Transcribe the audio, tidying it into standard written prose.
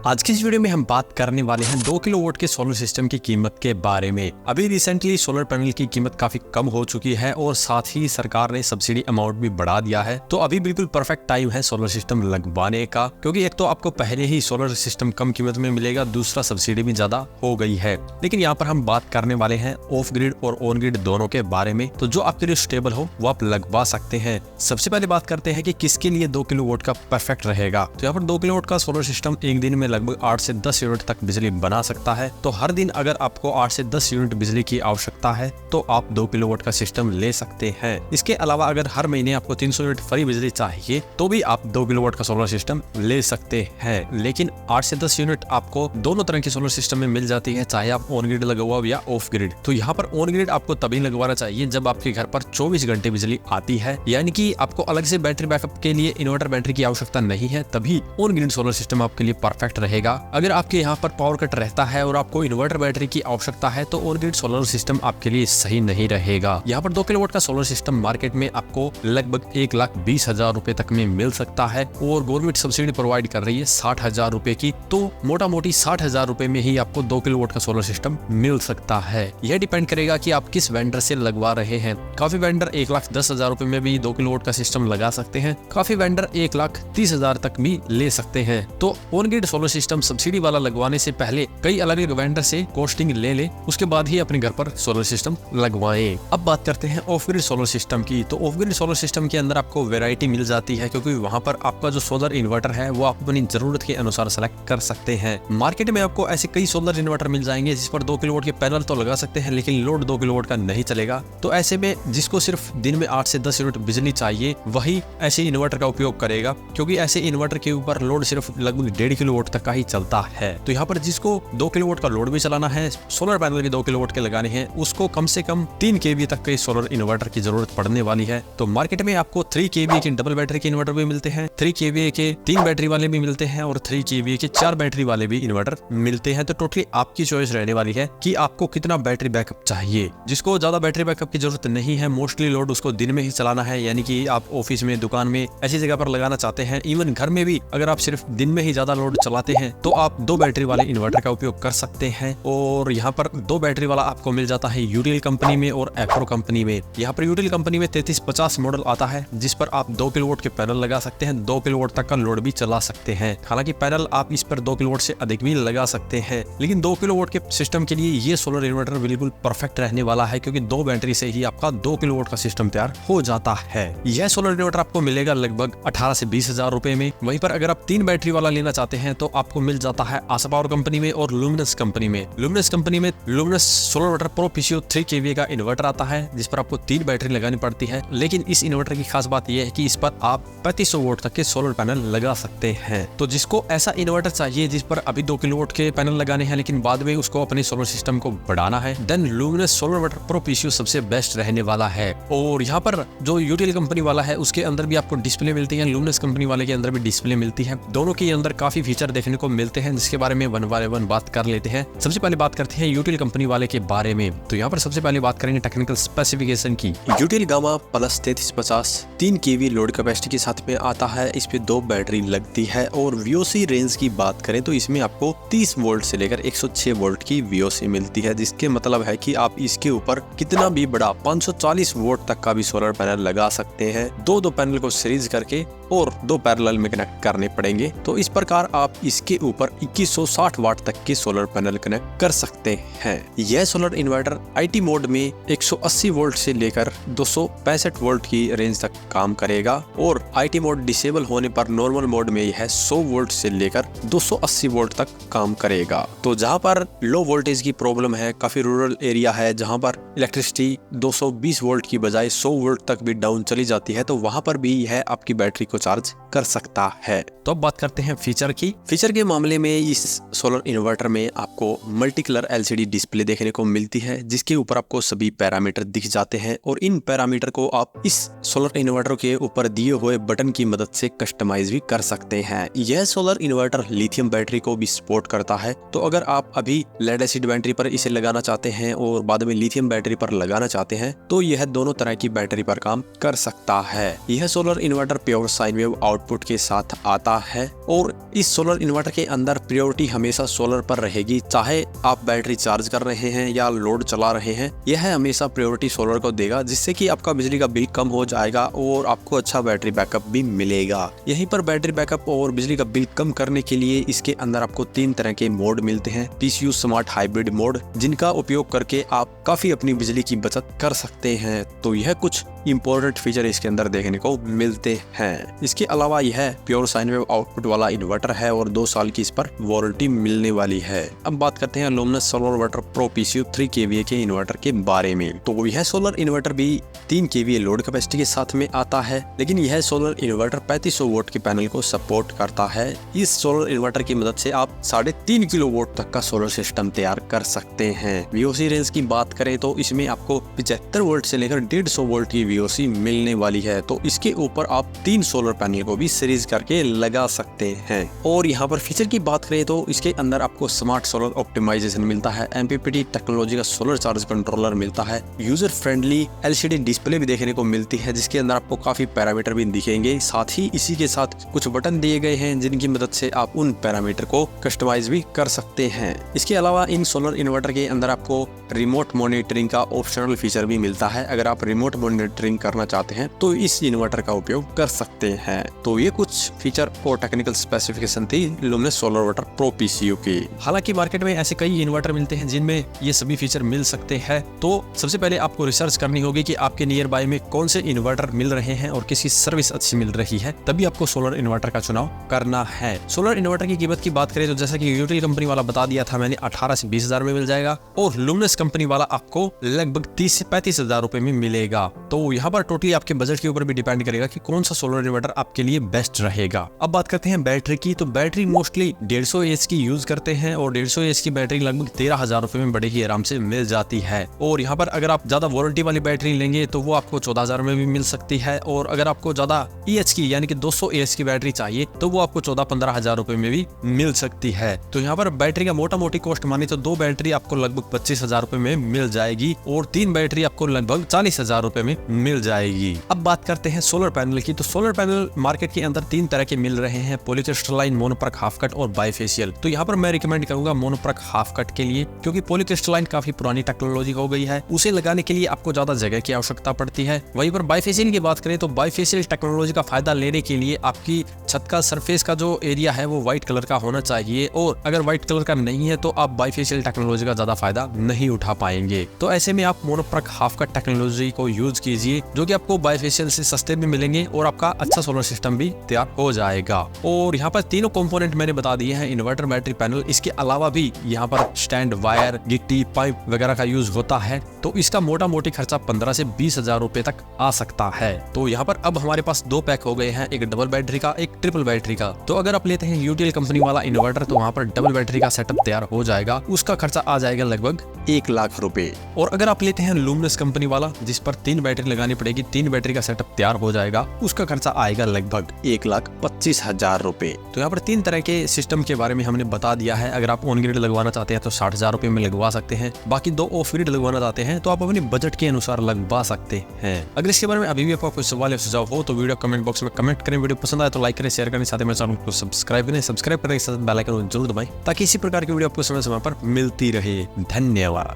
आज की इस वीडियो में हम बात करने वाले हैं 2 किलोवाट के सोलर सिस्टम की कीमत के बारे में। अभी रिसेंटली सोलर पैनल की कीमत काफी कम हो चुकी है और साथ ही सरकार ने सब्सिडी अमाउंट भी बढ़ा दिया है। तो अभी बिल्कुल परफेक्ट टाइम है सोलर सिस्टम लगवाने का, क्योंकि एक तो आपको पहले ही सोलर सिस्टम कम कीमत में मिलेगा, दूसरा सब्सिडी भी ज्यादा हो गई है। लेकिन यहाँ पर हम बात करने वाले हैं ऑफ ग्रिड और ऑन ग्रिड दोनों के बारे में, तो जो आपके लिए स्टेबल हो वो आप लगवा सकते हैं। सबसे पहले बात करते हैं कि किसके लिए 2 किलोवाट का परफेक्ट रहेगा। तो यहाँ पर 2 किलोवाट का सोलर सिस्टम एक दिन में लगभग 8 से 10 यूनिट तक बिजली बना सकता है। तो हर दिन अगर आपको 8 से 10 यूनिट बिजली की आवश्यकता है तो आप 2 किलोवाट का सिस्टम ले सकते हैं। इसके अलावा अगर हर महीने आपको 300 यूनिट फ्री बिजली चाहिए तो भी आप 2 किलोवाट का सोलर सिस्टम ले सकते हैं। लेकिन 8 से 10 यूनिट आपको दोनों तरह के सोलर सिस्टम में मिल जाती है, चाहे आप ऑन ग्रिड लगवाओ या ऑफ ग्रिड। तो यहाँ पर ऑन ग्रिड आपको तभी लगवाना चाहिए जब आपके घर पर 24 घंटे बिजली आती है, यानी कि आपको अलग से बैटरी बैकअप के लिए इन्वर्टर बैटरी की आवश्यकता नहीं है, तभी ऑन ग्रिड सोलर सिस्टम आपके लिए परफेक्ट रहेगा। अगर आपके यहाँ पर पावर कट रहता है और आपको इन्वर्टर बैटरी की आवश्यकता है तो ऑन ग्रिड सोलर सिस्टम आपके लिए सही नहीं रहेगा। यहाँ पर 2 किलोवाट का सोलर सिस्टम मार्केट में आपको लगभग 1,20,000 रुपए तक में मिल सकता है और गवर्नमेंट सब्सिडी प्रोवाइड कर रही है 60,000 रुपए की। तो मोटा मोटी 60,000 रुपए में ही आपको 2 किलोवाट का सोलर सिस्टम मिल सकता है। यह डिपेंड करेगा कि आप किस वेंडर से लगवा रहे हैं। काफी वेंडर 1,10,000 रुपए में भी 2 किलोवाट का सिस्टम लगा सकते हैं, काफी वेंडर 1,30,000 तक भी ले सकते हैं। तो on grid solar system subsidy वाला लगवाने से पहले कई अलग अलग वेंडर से कॉस्टिंग ले ले, उसके बाद ही अपने घर पर सोलर सिस्टम लगवाएं। अब बात करते हैं ऑफ ग्रिड सोलर सिस्टम की। तो ऑफ ग्रिड सोलर सिस्टम के अंदर आपको वैरायटी मिल जाती है, क्योंकि वहां पर आपका जो सोलर इन्वर्टर है वो आप अपनी जरूरत के अनुसार सेलेक्ट कर सकते हैं। मार्केट में आपको ऐसे कई सोलर इन्वर्टर मिल जाएंगे जिस पर 2 किलोवाट के पैनल तो लगा सकते हैं, लेकिन लोड 2 किलोवाट का नहीं चलेगा। तो ऐसे में जिसको सिर्फ दिन में 8 से 10 यूनिट बिजली चाहिए वही ऐसे इन्वर्टर का उपयोग करेगा, क्योंकि ऐसे इन्वर्टर के ऊपर लोड सिर्फ लगभग 1.5 किलोवाट तक का ही चलता है। तो यहाँ पर जिसको 2 किलोवाट का लोड भी चलाना है, सोलर पैनल भी 2 किलोवाट के लगाने हैं, उसको कम से कम 3 kVA तक के सोलर इन्वर्टर की जरूरत पड़ने वाली है। तो मार्केट में आपको 3 kVA के डबल बैटरी के इन्वर्टर भी मिलते हैं, 3 kVA के 3 बैटरी वाले भी मिलते हैं और 3 kVA के 4 बैटरी वाले भी इन्वर्टर मिलते हैं। तो टोटली आपकी चॉइस रहने वाली है कि आपको कितना बैटरी बैकअप चाहिए। जिसको ज्यादा बैटरी बैकअप की जरूरत नहीं है, मोस्टली लोड उसको दिन में ही चलाना है, यानी कि आप ऑफिस में, दुकान में, ऐसी जगह पर लगाना चाहते हैं। इवन घर में भी अगर आप सिर्फ दिन में ही ज्यादा लोड चलाते हैं तो आप 2 बैटरी वाले इन्वर्टर का उपयोग कर सकते हैं। और यहाँ पर 2 बैटरी वाला आपको मिल जाता है यूटीएल कंपनी में और एप्रो कंपनी में। यहाँ पर यूटीएल कंपनी में 3350 मॉडल आता है, जिस पर आप 2 किलोवाट के पैनल लगा सकते हैं, 2 किलोवाट तक का लोड भी चला सकते हैं। हालांकि पैनल आप इस पर 2 किलोवाट से अधिक भी लगा सकते हैं, लेकिन 2 किलोवाट के सिस्टम के लिए ये सोलर इन्वर्टर बिल्कुल परफेक्ट रहने वाला है, क्योंकि 2 बैटरी से ही आपका 2 किलोवाट का सिस्टम तैयार हो जाता है। यह सोलर इन्वर्टर आपको मिलेगा लगभग 18 से 20,000 रुपए में। वहीं पर अगर आप 3 बैटरी वाला लेना चाहते हैं तो आपको मिल जाता है आशा पावर कंपनी में और लुमिनस कंपनी में। लुमिनस कंपनी में luminous solar inverter pro PCO 3 kVA का इन्वर्टर आता है, जिस पर आपको 3 बैटरी लगानी पड़ती है। लेकिन इस इन्वर्टर की खास बात यह है कि इस पर आप 3500 वोल्ट तक के सोलर पैनल लगा सकते हैं। तो जिसको ऐसा इन्वर्टर चाहिए जिस पर अभी 2 किलोवाट के पैनल लगाने हैं लेकिन बाद में उसको अपने सोलर सिस्टम को बढ़ाना है, then Luminous solar inverter pro PCO सबसे बेस्ट रहने वाला है। और यहाँ पर जो यूटीएल कंपनी वाला है उसके अंदर भी आपको डिस्प्ले मिलती है, लुमिनस कंपनी वाले के अंदर भी डिस्प्ले मिलती है। दोनों के अंदर काफी फीचर देखने को मिलते हैं, जिसके बारे में वन बाय वन बात कर लेते हैं। सबसे पहले बात करते हैं यूटीएल कंपनी वाले के बारे में। तो यहाँ पर सबसे पहले बात करेंगे टेक्निकल स्पेसिफिकेशन की। UTL gamma plus 3350 3 kVA load capacity के साथ में आता है। इस पे 2 बैटरी लगती है। और वीओसी रेंज की बात करें तो इसमें आपको 30 वोल्ट से लेकर 106 वोल्ट की वीओसी मिलती है, जिसके मतलब है कि आप इसके ऊपर कितना भी बड़ा 540 वोल्ट तक का भी सोलर पैनल लगा सकते हैं। 2 पैनल को सीरीज करके और 2 पैरेलल में कनेक्ट करने पड़ेंगे। तो इस प्रकार आप इसके ऊपर 2160 वाट तक के सोलर पैनल कनेक्ट कर सकते हैं। यह सोलर इन्वर्टर आईटी मोड में 180 वोल्ट से लेकर 265 वोल्ट की रेंज तक काम करेगा और आईटी मोड डिसेबल होने पर नॉर्मल मोड में यह 100 वोल्ट से लेकर 280 वोल्ट तक काम करेगा। तो जहां पर लो वोल्टेज की प्रॉब्लम है, काफी रूरल एरिया है जहां पर इलेक्ट्रिसिटी 220 वोल्ट की बजाय 100 वोल्ट तक भी डाउन चली जाती है, तो वहां पर भी यह आपकी बैटरी को चार्ज कर सकता है। तो अब बात करते हैं फीचर की। फीचर के मामले में इस सोलर इन्वर्टर में आपको मल्टी कलर एलसीडी डिस्प्ले देखने को मिलती है, जिसके ऊपर आपको सभी पैरामीटर दिख जाते हैं और इन पैरामीटर को आप इस सोलर इन्वर्टर के ऊपर दिए हुए बटन की मदद से कस्टमाइज भी कर सकते हैं। यह सोलर इन्वर्टर लिथियम बैटरी को भी सपोर्ट करता है। तो अगर आप अभी लेड एसिड बैटरी पर इसे लगाना चाहते हैं और बाद में लिथियम बैटरी पर लगाना चाहते हैं तो यह दोनों तरह की बैटरी पर काम कर सकता है। यह solar inverter pure sine wave output के साथ आता है और इस सोलर इन्वर्टर के अंदर प्रायोरिटी हमेशा सोलर पर रहेगी। चाहे आप बैटरी चार्ज कर रहे हैं या लोड चला रहे हैं, यह हमेशा प्रायोरिटी सोलर को देगा, जिससे कि आपका बिजली का बिल कम हो जाएगा और आपको अच्छा बैटरी बैकअप भी मिलेगा। यहीं पर बैटरी बैकअप और बिजली का बिल कम करने के लिए इसके अंदर आपको 3 तरह के मोड मिलते हैं। PCU स्मार्ट हाइब्रिड मोड, जिनका उपयोग करके आप काफी अपनी बिजली की बचत कर सकते हैं। तो यह कुछ इंपॉर्टेंट फीचर इसके अंदर देखने को मिलते हैं। इसके अलावा यह प्योर साइन वेव आउटपुट वाला इन्वर्टर है और 2 साल की इस पर वारंटी मिलने वाली है। अब बात करते हैं luminous solar inverter pro PCU 3 kVA के इन्वर्टर के बारे में। तो यह सोलर इन्वर्टर भी 3 kVA लोड कैपेसिटी के साथ में आता है, लेकिन यह सोलर इन्वर्टर 3500 वोल्ट के पैनल को सपोर्ट करता है। इस सोलर इन्वर्टर की मदद से आप 3.5 किलोवाट तक का सोलर सिस्टम तैयार कर सकते हैं। VOC रेंज की बात करें तो इसमें आपको 75 वोल्ट से लेकर 150 वोल्ट की VOC मिलने वाली है। तो इसके ऊपर आप 3 सोलर पैनल को भी सीरीज करके लगा सकते हैं। और यहाँ पर फीचर की बात करें तो इसके अंदर आपको स्मार्ट सोलर ऑप्टिमाइजेशन मिलता है, MPPT टेक्नोलॉजी का सोलर चार्ज कंट्रोलर मिलता है, यूजर फ्रेंडली LCD डिस्प्ले भी देखने को मिलती है, जिसके अंदर आपको काफी पैरामीटर भी दिखेंगे। साथ ही इसी के साथ कुछ बटन दिए गए हैं जिनकी मदद से आप उन पैरामीटर को कस्टमाइज भी कर सकते हैं। इसके अलावा इन सोलर इन्वर्टर के अंदर आपको रिमोट मॉनिटरिंग का ऑप्शनल फीचर भी मिलता है। अगर आप रिमोट मॉनिटरिंग करना चाहते हैं तो इस इन्वर्टर का उपयोग कर सकते हैं। तो ये कुछ फीचर और टेक्निकल स्पेसिफिकेशन थी luminous solar inverter pro PCU की। हालांकि मार्केट में ऐसे कई इन्वर्टर मिलते हैं जिनमें ये सभी फीचर मिल सकते हैं। तो सबसे पहले आपको रिसर्च करनी होगी कि आपके नियर बाय में कौन से इन्वर्टर मिल रहे हैं और किसकी सर्विस अच्छी मिल रही है, तभी आपको सोलर इन्वर्टर का चुनाव करना है। सोलर इन्वर्टर की कीमत की बात करें तो जैसा कि यूटिल कंपनी वाला बता दिया था मैंने, 18 से 20 हजार में मिल जाएगा और लुमिनस कंपनी वाला आपको लगभग 30 से 35 हजार रुपए में मिलेगा। तो यहाँ पर टोटली आपके बजट के ऊपर भी डिपेंड करेगा कि कौन सा सोलर इन्वर्टर आपके लिए बेस्ट रहेगा। अब बात करते हैं बैटरी की। तो बैटरी मोस्टली 150 AH की यूज करते हैं और 150 AH की बैटरी लगभग 13,000 रुपए में बड़े ही आराम से मिल जाती है। और यहाँ पर अगर आप ज्यादा वारंटी वाली बैटरी लेंगे तो वो आपको 14,000 में भी मिल सकती है, और अगर आपको ज्यादा EH की यानी कि 200 AH की बैटरी चाहिए तो वो आपको 14-15 हजार रुपए में भी मिल सकती है। तो यहाँ पर बैटरी का मोटा मोटी कॉस्ट मानी तो 2 बैटरी आपको लगभग 25 हजार रुपए में मिल जाएगी और 3 बैटरी आपको लगभग 40 हजार रुपए में मिल जाएगी। अब बात करते हैं सोलर पैनल की। तो सोलर पैनल मार्केट के अंदर 3 तरह के मिल रहे हैं, पॉलीक्रिस्टलाइन, मोनोप्रक हाफ कट और बाइफेशियल। तो यहाँ पर मैं रिकमेंड करूंगा मोनोप्रक हाफ कट के लिए, क्योंकि पॉलीक्रिस्टलाइन काफी पुरानी टेक्नोलॉजी हो गई है, उसे लगाने के लिए आपको ज्यादा जगह की आवश्यकता पड़ती है। वहीं पर बाइफेशियल की बात करें तो बाइफेशियल टेक्नोलॉजी का फायदा लेने के लिए आपकी छत का सरफेस का जो एरिया है वो व्हाइट कलर का होना चाहिए, और अगर व्हाइट कलर का नहीं है तो आप बाइफेशियल टेक्नोलॉजी का ज्यादा फायदा नहीं उठा पाएंगे। तो ऐसे में आप मोनोप्रक हाफ कट टेक्नोलॉजी को यूज कीजिए, जो कि आपको बाइफेशियल से सस्ते में मिलेंगे और आपका अच्छा सोलर सिस्टम भी तैयार हो जाएगा। और यहाँ पर तीनों कंपोनेंट मैंने बता दिए हैं, इन्वर्टर, बैटरी, पैनल। इसके अलावा भी यहाँ पर स्टैंड, वायर, गिट्टी, पाइप वगैरह का यूज होता है। तो इसका मोटा मोटी खर्चा 15 से 20 हजार रुपए तक आ सकता है। तो यहाँ पर अब हमारे पास 2 पैक हो गए हैं, एक डबल बैटरी का, एक ट्रिपल बैटरी का। तो अगर आप लेते हैं यूटीएल कंपनी वाला इन्वर्टर तो वहाँ पर डबल बैटरी का सेटअप तैयार हो जाएगा, उसका खर्चा आ जाएगा लगभग 1 लाख रुपए। और अगर आप लेते हैं लुमिनस कंपनी वाला जिस पर 3 बैटरी लगानी पड़ेगी, 3 बैटरी का सेटअप तैयार हो जाएगा, उसका खर्चा आएगा लगभग 1,25,000 रुपए। तो यहाँ पर 3 तरह के सिस्टम के बारे में हमने बता दिया है। अगर आप ऑन ग्रिड लगवाना चाहते हैं तो 60,000 रुपए में लगवा सकते हैं, बाकी 2 ऑफ ग्रिड लगवाना चाहते हैं तो आप अपने बजट के अनुसार लगवा सकते हैं। अगर इसके बारे में अभी भी आपको कोई सवाल या सुझाव हो तो वीडियो कमेंट बॉक्स में कमेंट करें। वीडियो पसंद आए तो लाइक करें, शेयर करें, साथ ही मेरे चैनल को सब्सक्राइब करें। सब्सक्राइब करने के साथ बेल आइकन जरूर दबाएं ताकि इसी प्रकार की वीडियो आपको समय समय पर मिलती रहे। धन्यवाद।